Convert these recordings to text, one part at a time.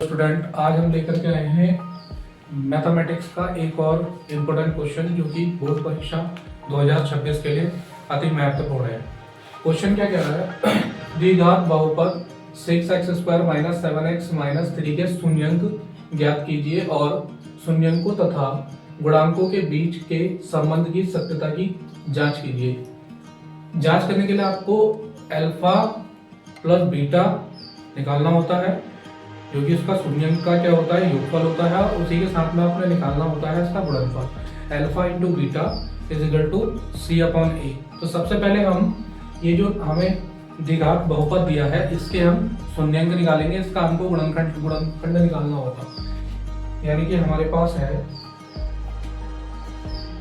Student, आज हम लेकर के आए हैं मैथमेटिक्स का एक और इम्पोर्टेंट क्वेश्चन जो कि बोर्ड परीक्षा 2026 के लिए अति महत्वपूर्ण है। क्वेश्चन क्या कह रहा है? द्विघात बहुपद 6x² - 7x - 3 के शून्यंक ज्ञात कीजिए और शून्यंकों तथा गुणांकों के बीच के संबंध की सत्यता की जांच कीजिए। जांच करने के लिए आपको अल्फा प्लस बीटा निकालना होता है, क्योंकि उसका शून्यंक का क्या होता है, योगफल होता है, और उसी के साथ में आपने निकालना होता है इसका गुणनफल। Alpha into beta is equal to C/A। तो सबसे पहले हम ये जो हमें द्विघात बहुपद दिया है इसके हम शून्यंक निकालेंगे, इसका हमको गुणनखंड निकालना होगा। यानी कि हमारे पास है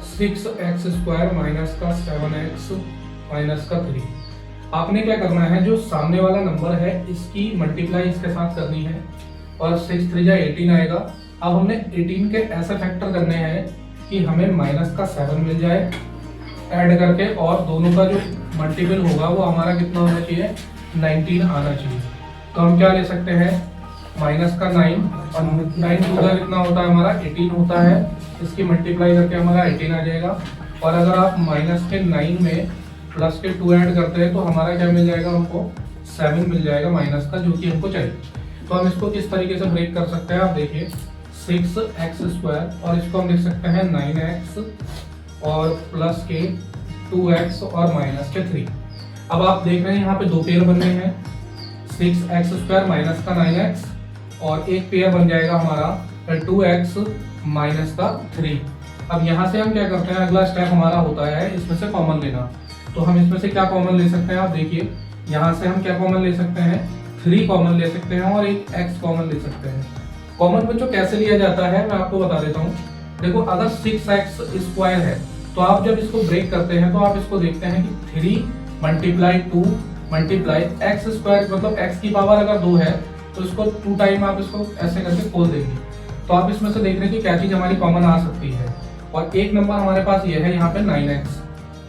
6x² माइनस का 7x माइनस का 3। आपने क्या करना है, जो सामने वाला नंबर है इसकी मल्टीप्लाई इसके साथ करनी है और 6 3 जा 18 आएगा। अब हमने 18 के ऐसे फैक्टर करने हैं कि हमें माइनस का 7 मिल जाए ऐड करके, और दोनों का जो मल्टीपल होगा वो हमारा कितना होना चाहिए, 19 आना चाहिए। तो हम क्या ले सकते हैं, माइनस का 9 और 9 दूसरा कितना होता है हमारा 18 होता है, इसकी मल्टीप्लाई करके हमारा 18 आ जाएगा। और अगर आप माइनस के 9 में प्लस के 2 ऐड करते हैं तो हमारा क्या मिल जाएगा, हमको 7 मिल जाएगा माइनस का, जो कि हमको चाहिए। तो हम इसको किस तरीके से ब्रेक कर सकते हैं, आप देखिए 6x² और इसको हम लिख सकते हैं 9x और प्लस के 2x और माइनस के 3। अब आप देख रहे हैं यहाँ पे दो पेयर बन रहे हैं, 6x² माइनस का 9x और एक पेयर बन जाएगा हमारा 2x माइनस का 3। अब यहाँ से हम क्या करते हैं, अगला स्टेप हमारा होता है इसमें से कॉमन लेना। तो हम इसमें से क्या कॉमन ले सकते हैं, आप देखिए यहाँ से हम क्या कॉमन ले सकते हैं, 3 कॉमन ले सकते हैं और एक x कॉमन ले सकते हैं। कॉमन बच्चों कैसे लिया जाता है मैं आपको बता देता हूँ। देखो, अगर 6x² है तो आप जब इसको ब्रेक करते हैं तो आप इसको देखते हैं कि 3 मल्टीप्लाई 2 मल्टीप्लाई x², मतलब x की पावर अगर 2 है तो इसको 2 टाइम आप इसको ऐसे करके खोल देंगे। तो आप इसमें से देख रहे हैं कि क्या चीज हमारी कॉमन आ सकती है। और एक नंबर हमारे पास ये है यहाँ पे 9x,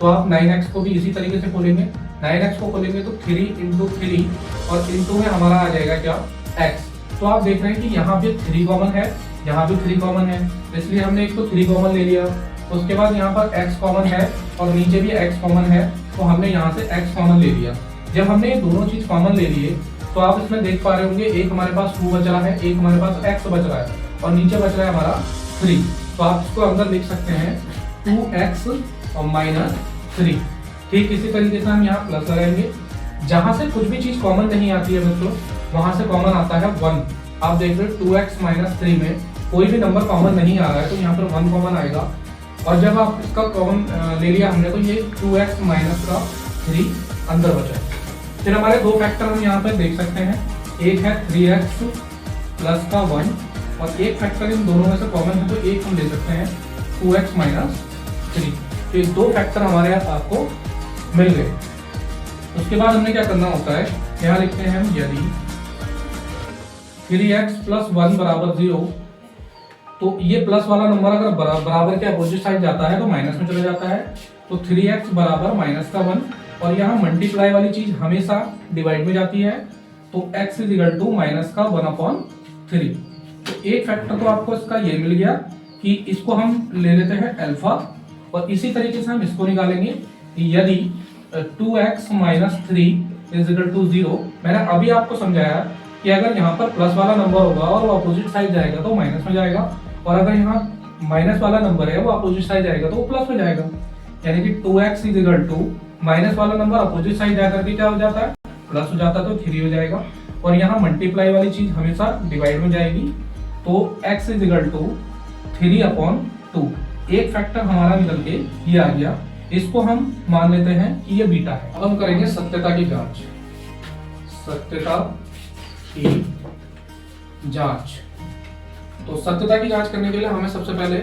तो आप 9x को भी इसी तरीके से खोलेंगे। 9x को खोलेंगे तो 3 इंटू 3 और इंटू में हमारा आ जाएगा क्या, x। तो आप देख रहे हैं कि यहाँ पे 3 कॉमन है, यहाँ भी 3 कॉमन है, इसलिए हमने एक तो 3 कॉमन ले लिया। उसके बाद यहाँ पर x कॉमन है और नीचे भी x कॉमन है, तो हमने यहाँ से x कॉमन ले लिया। जब हमने ये दोनों चीज कॉमन ले लिए तो आप इसमें देख पा रहे होंगे, एक हमारे पास 2 बच रहा है, एक हमारे पास x बच रहा है और नीचे बच रहा है हमारा 3। तो आप इसको अंदर लिख सकते हैं 2x और माइनस 3। ठीक इसी तरीके से हम यहाँ प्लस लगाएंगे। जहां से कुछ भी चीज कॉमन नहीं आती है बच्चों, वहां से कॉमन आता है 1। आप देख रहे हो 2x माइनस 3 में कोई भी नंबर कॉमन नहीं आ रहा है, तो यहाँ पर 1 कॉमन आएगा। और जब आप इसका कॉमन ले लिया हमने, तो ये 2x माइनस का 3 अंदर बचा है। फिर हमारे दो फैक्टर हम यहाँ पर देख सकते हैं, एक है 3x प्लस का 1 और एक फैक्टर इन दोनों में से कॉमन है, तो एक हम ले सकते हैं 2x माइनस 3। तो ये दो फैक्टर हमारे आपको मिल गए। उसके बाद हमने क्या करना होता है, यहाँ लिखते हैं हम, यदि 3x प्लस 1 बराबर 0, तो ये प्लस वाला नंबर अगर बराबर के अपोजिट साइड जाता है तो माइनस में चला जाता है। तो 3x बराबर माइनस का 1, और यहाँ मल्टीप्लाई वाली चीज हमेशा डिवाइड में जाती है, तो x is equal to minus का 1/3। तो एक फैक्टर तो आपको इसका ये मिल गया कि इसको हम ले लेते हैं अल्फा, और इसी तरीके से हम इसको निकालेंगे, यदि 2x minus 3 is equal to 0। मैंने अभी आपको समझाया कि अगर यहाँ पर प्लस वाला नंबर होगा और वो अपोजिट साइड जाएगा तो माइनस में जाएगा, और अगर यहाँ माइनस वाला नंबर है वो अपोजिट साइड जाएगा तो वो प्लस में जाएगा। यानी कि 2x is equal to minus वाला नंबर अपोजिट साइड जाकर के क्या हो जाता है, प्लस हो जाता है, तो 3 हो जाएगा। और यहाँ मल्टीप्लाई वाली चीज हमेशा डिवाइड में जाएगी, तो x इज इक्वल टू 3/2। एक फैक्टर हमारा निकल के ये आ गया, इसको हम मान लेते हैं कि ये बीटा है। अब हम करेंगे सत्यता की जांच। सत्यता की जांच, तो सत्यता की जांच करने के लिए हमें सबसे पहले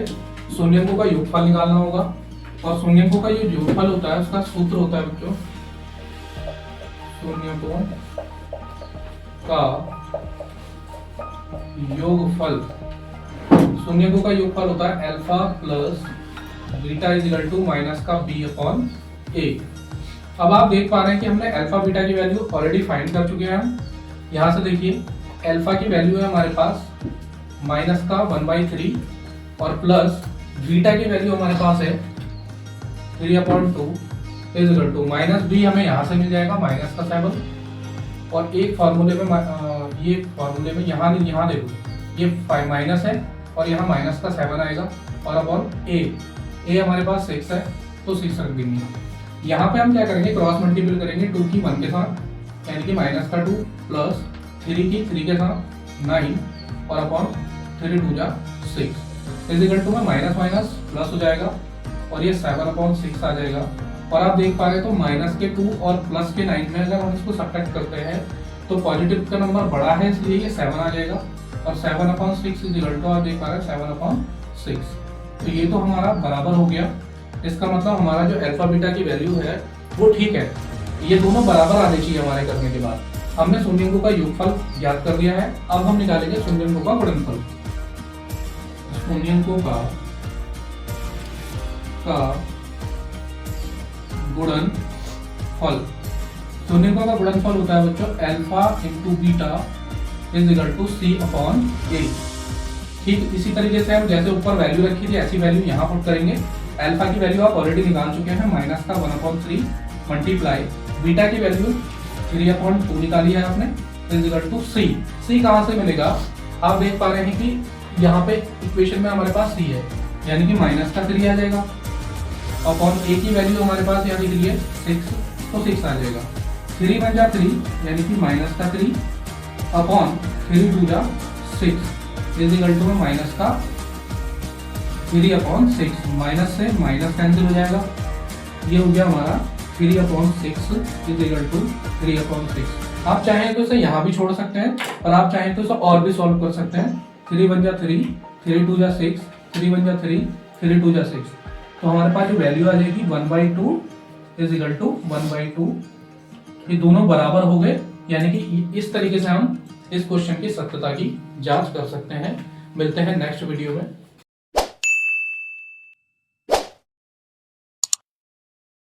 शून्यंकों का योगफल निकालना होगा, और शून्यंकों का जो योगफल होता है उसका सूत्र होता है बच्चों, शून्यंकों का योगफल। शून्यकों का योगफल होता है alpha plus beta is equal to minus का b/a। अब आप देख पा रहे हैं कि हमने अल्फा बीटा की वैल्यू ऑलरेडी फाइंड कर चुके हैं हम। यहाँ से देखिए अल्फा की वैल्यू है हमारे पास माइनस का 1/3 और प्लस बीटा की वैल्यू हमारे पास है 3/2 is equal to minus B हमें यहाँ से मिल जाएगा माइनस का 7 और एक फार्मूले में ये फार्मूले में यहाँ देखो ये 5 माइनस है और यहाँ माइनस का 7 आएगा और अपॉन ए हमारे पास 6 है तो 6 रख देंगे। यहाँ पे हम क्या करेंगे क्रॉस मल्टीपल करेंगे 2 की 1 के साथ यानी कि माइनस का 2 प्लस 3 की 3 के साथ 9 और अपॉन 3 2 जा 6 इज इक्वल टू में माइनस माइनस प्लस हो जाएगा और ये 7/6 आ जाएगा। और आप देख पा रहे हैं तो माइनस के 2 और प्लस के 9 में अगर हम इसको सब्ट्रैक्ट करते हैं तो पॉजिटिव का नंबर बड़ा है इसलिए ये 7 आ जाएगा और 7/6 इज इक्वल टू आप देख पा रहे हैं 7/6। तो ये तो हमारा बराबर हो गया। इसका मतलब हमारा जो अल्फा बीटा की वैल्यू है वो ठीक है, ये दोनों बराबर आने चाहिए हमारे करने के बाद। हमने शून्यंकों का योगफल ज्ञात कर दिया है, अब हम निकालेंगे शून्यंकों का गुणनफल। शून्यंकों का गुणनफल, शून्यंकों का गुणनफल होता है बच्चों alpha into beta is equal to C upon A. ठीक इसी तरीके से हम जैसे ऊपर वैल्यू रखी थी ऐसी वैल्यू यहाँ पुट करेंगे। अल्फा की वैल्यू आप ऑलरेडी निकाल चुके हैं माइनस का 1/3 मल्टीप्लाई बीटा की वैल्यू 3/2 निकाली है आपने इज इक्वल टू सी। सी कहाँ से मिलेगा आप देख पा रहे हैं कि यहाँ पे इक्वेशन में हमारे पास सी है यानी कि माइनस का 3 आ जाएगा अपॉन ए की वैल्यू हमारे पास यहाँ दिख रही है 6 तो 6 आ जाएगा। 3 1 जा 3 यानी कि माइनस का 3 अपॉन 3 2 जा 6 इज इक्वल टू में माइनस का 3/6 माइनस से माइनस कैंसिल हो जाएगा। ये हो गया हमारा 3/6 इज इक्वल टू 3/6। आप चाहें तो इसे यहाँ भी छोड़ सकते हैं और आप चाहें तो इसे और भी सॉल्व कर सकते हैं। 3 1 जा 3 3 2 जा 6 3 1 जा 3 3 2 जा 6 तो हमारे पास जो वैल्यू आ जाएगी 1/2 इज इक्वल टू 1/2। ये दोनों बराबर हो गए यानी कि इस तरीके से हम इस क्वेश्चन की सत्यता की जांच कर सकते हैं। मिलते हैं नेक्स्ट वीडियो में।